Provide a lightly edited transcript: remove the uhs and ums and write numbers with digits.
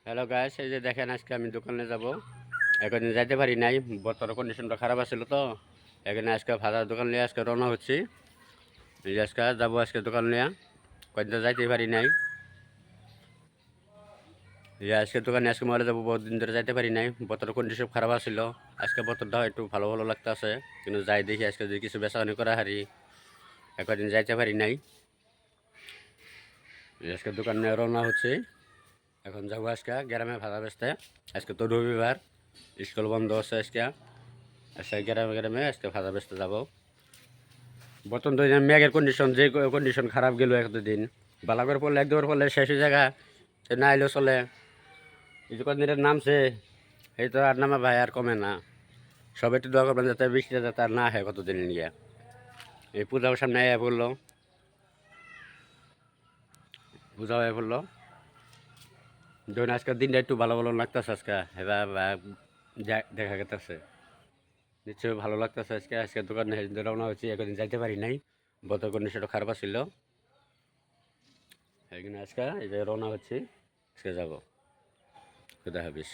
Hello guys, এই যে দেখেন আজকে আমি দোকানে যাব। একদিন যাইতে পারি নাই, বতর কন্ডিশনটা খারাপ আছিল তো এখানে আজকে ভাড়ার দোকান নিয়ে আজকে রওনা হচ্ছি। এই যে আজকে যাবো, আজকে দোকান নিয়ে কদিন যাইতে পারি নাই। এই যে আজকে দোকানে আজকে মরে যাবো, বহুত দিন ধরে যাইতে পারি নাই, বতর কন্ডিশন খারাপ আছিল। আজকে বতরটা একটু ভালো ভালো লাগতেছে, কিন্তু যাই দেখি আজকে যদি কিছু বেচাকেনি করা হারি, একদিন যাইতে পারি নাই। আজকে দোকান নিয়ে রওনা হচ্ছে। এখন যাবো আজকে গ্রামে ভাড়া বেচতে। আজকে তো রবিবার, স্কুল বন্ধ আছে আজকে। আজকে গ্রামে গ্রামে আজকে ভাড়া বেচতে যাবো। বর্তমান তো মেঘের কন্ডিশন, যে কন্ডিশন খারাপ গেল একদিন, বালা করে পড়লে এক দুবার পড়লে শেষ হয়ে জায়গা না এলেও চলে। এই যে কদিনের নামছে, এই তো আর নামা ভাই আর কমে না। সব একটু দোয়া করবেন যাতে বৃষ্টিটা যাতে আর না হয় কতদিন নিয়ে। এই পূজাও সামনে আয়া পড়লো, পূজাও আয়া পড়লো। যখন আজকের দিনটা একটু ভালো ভালো লাগতেছে আজকে, এবার দেখা গেতেছে নিশ্চয়ই ভালো লাগতেছে আজকে। আজকে দোকানে রওনা হয়েছি, একদিন যাইতে পারি নাই, বতর কন্ডিশনটা খারাপ ছিল। এই জন্য আজকে এই যে রওনা হচ্ছি, আজকে যাবো। খুদা হাফিজ।